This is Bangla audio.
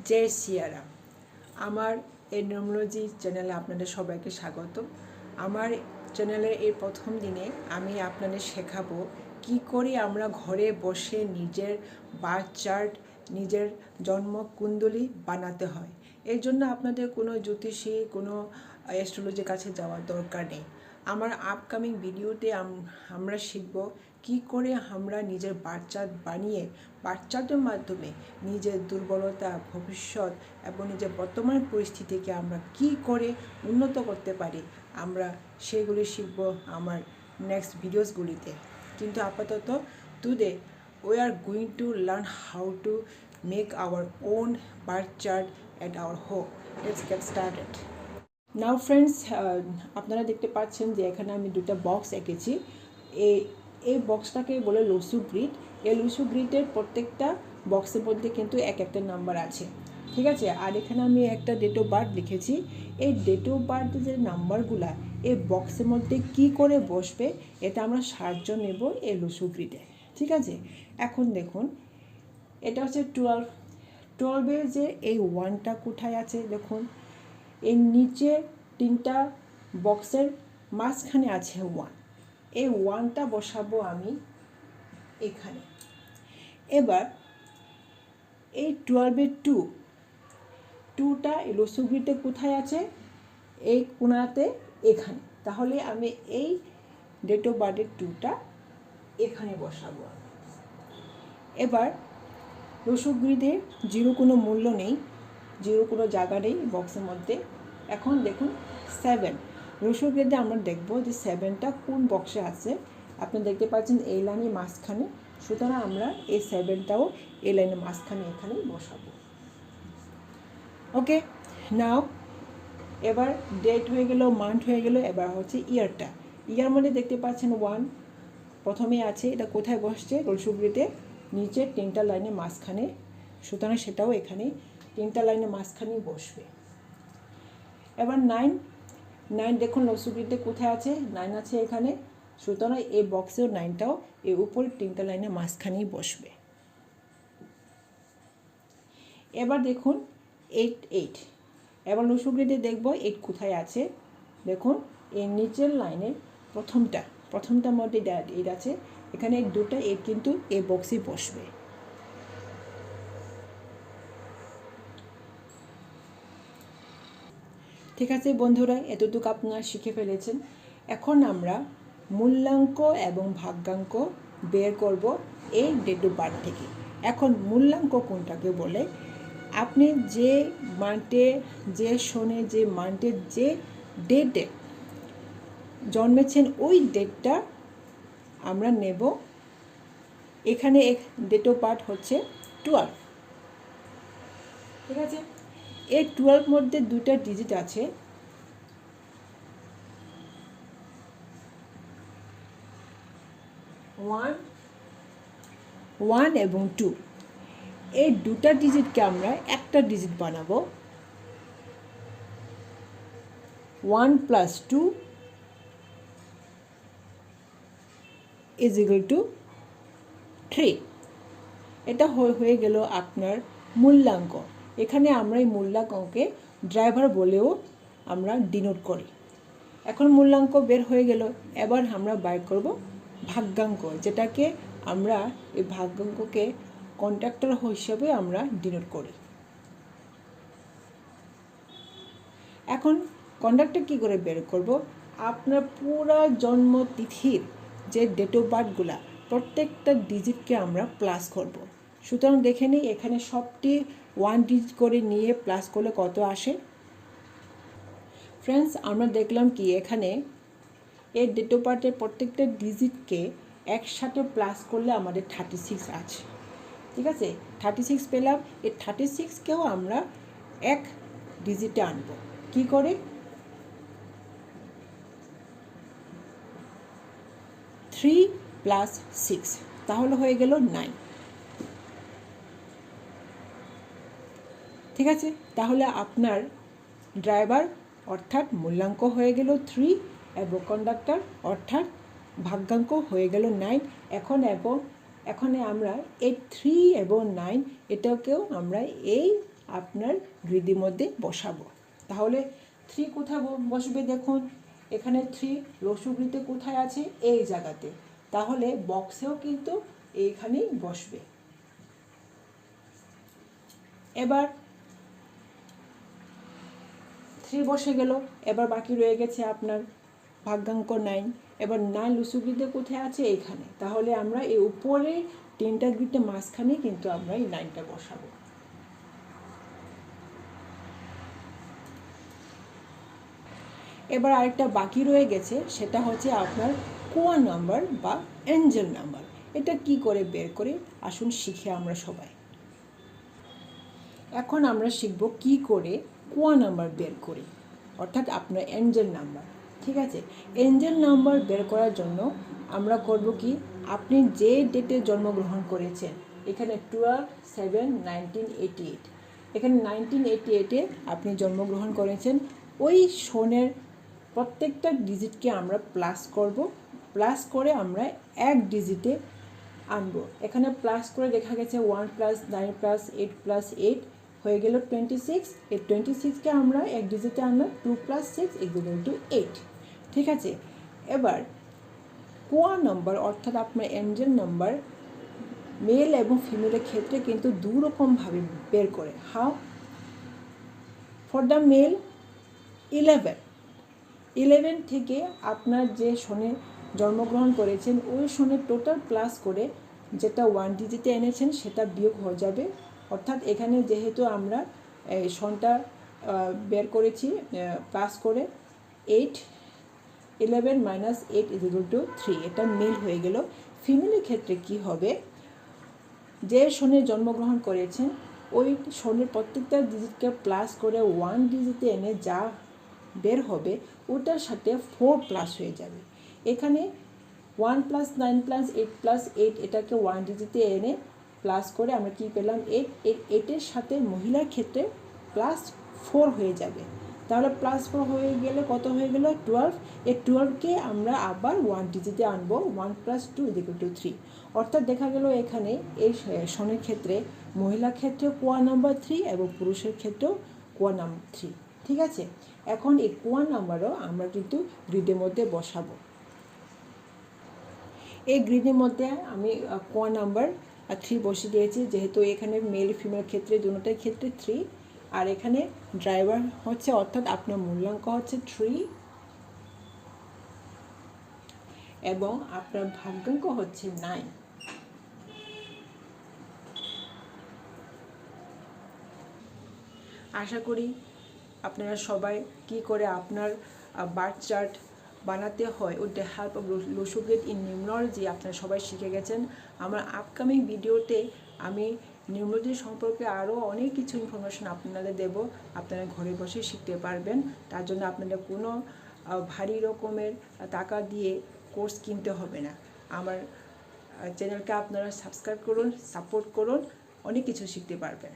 জয় সিয়ারাম। আমার এই নিউমোলজি চ্যানেলে আপনাদের সবাইকে স্বাগত। আমার চ্যানেলের এই প্রথম দিনে আমি আপনাদের শেখাবো কি করে আমরা ঘরে বসে নিজের বার্থ চার্ট, নিজের জন্ম কুণ্ডলী বানাতে হয়। এই জন্য আপনাদের কোনো জ্যোতিষী, কোনো অ্যাস্ট্রোলজির কাছে যাওয়ার দরকার নেই। আমার আপকামিং ভিডিওতে আমরা শিখব কি করে আমরা নিজের বার্থ চার্ট বানিয়ে বার্থ চার্টের মাধ্যমে নিজের দুর্বলতা, ভবিষ্যৎ এবং নিজের বর্তমান পরিস্থিতিকে আমরা কি করে উন্নত করতে পারি, আমরা সেগুলি শিখব আমার নেক্সট ভিডিওসগুলিতে। কিন্তু আপাতত today we are going to learn how to make our own birth chart at our home. Let's get started. Now friends, আপনারা দেখতে পাচ্ছেন যে এখানে আমি দুটো বক্স এঁকেছি। এই বক্সটাকে বলে লুসু গ্রিড। এই লুসু গ্রিডের প্রত্যেকটা বক্সের মধ্যে কিন্তু এক একটা নাম্বার আছে, ঠিক আছে। আর এখানে আমি একটা ডেট অফ বার্থ লিখেছি। এই ডেট অফ বার্থের যে নাম্বারগুলা এই বক্সের মধ্যে কি করে বসবে এটা আমরা সাহায্য নেব এই লুসু গ্রিডে, ঠিক আছে। এখন দেখুন, এটা হচ্ছে 12 যে এই ওয়ানটা কোথায় আছে দেখুন। এর নিচে তিনটা বক্সের মাঝখানে আছে ওয়ান। এই ওয়ানটা বসাবো আমি এখানে। এবার এই 12-এর টুটা লসু গ্রিডে কোথায় আছে? এই কোণাতে এখানে। তাহলে আমি এই ডেট অফ বার্থের টুটা এখানে বসাবো। এবার লসু গ্রিডে জিরো কোনো মূল্য নেই, জিরো কোনো জায়গা নেই বক্সের মধ্যে। এখন দেখুন 7 লসু গ্রিডে আমরা দেখব যে 7টা কোন বক্সে আছে। আপনি দেখতে পাচ্ছেন এই লাইনের মাঝখানে, সুতরাং আমরা এই 7টাও এই লাইনের মাঝখানে এখানেই বসাবো। ওকে, নাও এবার ডেট হয়ে গেল, মান্থ হয়ে গেল। এবার হচ্ছে ইয়ারটা। ইয়ার মধ্যে দেখতে পাচ্ছেন 1 প্রথমে আছে। এটা কোথায় বসছে? লসু গ্রিডে নিচে তিনটা লাইনের মাঝখানে, সুতরাং সেটাও এখানে তিনটা লাইনের মাঝখানেই বসবে। এবার 9 দেখুন লসু গ্রিডে কোথায় আছে? 9 আছে এখানে, সুতরাং এই বক্সেও 9টাও এই উপরে তিনটা লাইনের মাঝখানেই বসবে। এবার দেখুন 8 এবার লসু গ্রিডে দেখব 8 কোথায় আছে। দেখুন এই নিচের লাইনের প্রথমটার মধ্যে 8 আছে, এখানে দুটো 8 কিন্তু এই বক্সে বসবে। ঠিক আছে বন্ধুরা, এতটুকু আপনারা শিখে ফেলেছেন। এখন আমরা মূল্যাঙ্ক এবং ভাগ্যাঙ্ক বের করব এই ডেট অফ বার্থ থেকে। এখন মূল্যাঙ্ক কোনটাকে বলে? আপনি যে মান্থে, যে সনে, যে মান্থের যে ডেটে জন্মেছেন ওই ডেটটা আমরা নেব। এখানে ডেট অফ বার্থ হচ্ছে 12, ঠিক আছে। এই 12 মধ্যে দুইটা ডিজিট আছে, 1 এবং 2। এই দুটা ডিজিটকে আমরা একটা ডিজিট বানাবো। 1 + 2 = 3। এটা হয়ে গেল আপনার মূল্যাঙ্ক। এখানে আমরা এই মূল্যাঙ্ককে ড্রাইভার বলেও আমরা ডিনোট করি। এখন মূল্যাঙ্ক বের হয়ে গেল। এবার আমরা বাইর করব ভাগ্যাঙ্ক, যেটাকে আমরা এই ভাগ্যাঙ্ককে কন্ট্রাক্টর হিসেবে আমরা ডিনোট করি। এখন কন্ট্রাক্টর কী করে বের করব? আপনার পুরো জন্মতিথির যে ডেট অফ বার্থগুলা প্রত্যেকটা ডিজিটকে আমরা প্লাস করব। সুতরাং দেখে নিই এখানে সবটি 1 ডিজিট করে নিয়ে প্লাস করলে কত আসে। ফ্রেন্ডস, আমরা দেখলাম কি এখানে এই ডেট অফ বার্থের প্রত্যেকটা ডিজিটকে একসাথে প্লাস করলে আমাদের 36 আছে, ঠিক আছে। 36 পেলাম। এই 36কেও আমরা এক ডিজিটে আনব। কি করে? 3 + 6, তাহলে হয়ে গেল 9, ঠিক আছে। তাহলে আপনার ড্রাইভার অর্থাৎ মূল্যাঙ্ক হয়ে গেল 3 এবং কন্ডাক্টর অর্থাৎ ভাগ্যাঙ্ক হয়ে গেল 9। এখন আমরা এই 3 এবং 9 এটাকেও আমরা এই আপনার গ্রিডের মধ্যে বসাবো। তাহলে 3 কোথায় বসবে দেখুন, এখানে 3 লসুগ্রিতে কোথায় আছে, এই জায়গাতে। তাহলে বক্সেও কিন্তু এইখানেই বসবে। এবার 3 বসে গেল। এবার বাকি রয়ে গেছে আপনার ভাগ্যাঙ্ক 9। এবার 9 লসুগ্রিতে কোথায় আছে, এইখানে। তাহলে আমরা এই উপরে 3টা গ্রিডের মাঝখানে কিন্তু আমরা এই 9টা বসাবো। এবার আরেকটা বাকি রয়ে গেছে, সেটা হচ্ছে আপনার কোয়া নাম্বার বা এঞ্জেল নাম্বার। এটা কি করে বের করে আসুন শিখে আমরা সবাই। এখন আমরা শিখব কি করে কোয়া নাম্বার বের করি, অর্থাৎ আপনার এঞ্জেল নাম্বার। ঠিক আছে, এঞ্জেল নাম্বার বের করার জন্য আমরা করব কি, আপনি যে ডেটে জন্মগ্রহণ করেছেন, এখানে 12/7/1988, এখানে 1988-এ আপনি জন্মগ্রহণ করেছেন, ওই সনের প্রত্যেকটা ডিজিটকে আমরা প্লাস করব। প্লাস করে আমরা এক ডিজিটে আনবো। এখানে প্লাস করে দেখা গেছে 1 + 9 + 8 + 8 হয়ে গেল 26। এই 26কে আমরা এক ডিজিটে আনলাম, 2 + 6 = 8। ঠিক আছে, এবার কোয়া নাম্বার অর্থাৎ আপনার এঞ্জেল নাম্বার মেল এবং ফিমেলের ক্ষেত্রে কিন্তু দুরকমভাবে বের করে। হাউ? ফর দ্য মেল 11 থেকে আপনার যে সনে জন্মগ্রহণ করেছেন ওই সনের টোটাল প্লাস করে যেটা 1 ডিজিটে এনেছেন সেটা বিয়োগ হয়ে যাবে। অর্থাৎ এখানে যেহেতু আমরা সনটা বের করেছি প্লাস করে 8, 11 - 8 = 3, এটা মেল হয়ে গেল। ফিমেলের ক্ষেত্রে কি হবে, যে সনে জন্মগ্রহণ করেছেন ওই সনের প্রত্যেকটা ডিজিটকে প্লাস করে 1 ডিজিটে এনে যা বের হবে ওটার সাথে 4 প্লাস হয়ে যাবে। এখানে 1 + 9 + 8 + 8 এটাকে 1 ডিজিটে এনে প্লাস করে আমরা কি পেলাম, 8। এই 8-এর সাথে মহিলার ক্ষেত্রে +4 হয়ে যাবে। তাহলে +4 হয়ে গেলে কত হয়ে গেল, 12। এই 12কে আমরা আবার 1 ডিজিটে আনবো, 1 + 2 = 3। অর্থাৎ দেখা গেল এখানে এই সনের ক্ষেত্রে মহিলার ক্ষেত্রে কোয়া নাম্বার 3 এবং পুরুষের ক্ষেত্রেও কোয়া নাম্বার 3। ঠিক আছে, এখন এই কোয়া নাম্বারও আমরা কিন্তু গ্রিডের মধ্যে বসাবো। এই গ্রিডের মধ্যে আমি কোয়া নাম্বার 3 বসিয়ে দিয়েছি, যেহেতু এখানে মেল ফিমেল ক্ষেত্রে দুটোটার ক্ষেত্রে 3, আর এখানে ড্রাইভার হচ্ছে অর্থাৎ আপনার মূল্যাঙ্ক হচ্ছে 3 এবং আপনার ভাগ্যাঙ্ক হচ্ছে 9। আশা করি আপনারা সবাই কি করে আপনার বার্থ চার্ট বানাতে হয় with the help of lo shu grid in numerology আপনারা সবাই শিখে গেছেন। আমার আপকামিং ভিডিওতে আমি নিউমোলজি সম্পর্কে আরও অনেক কিছু ইনফরমেশন আপনাদের দেব, আপনারা ঘরে বসে শিখতে পারবেন। তার জন্য আপনাদের কোনো ভারী রকমের টাকা দিয়ে কোর্স কিনতে হবে না। আমার চ্যানেলকে আপনারা সাবস্ক্রাইব করুন, সাপোর্ট করুন, অনেক কিছু শিখতে পারবেন।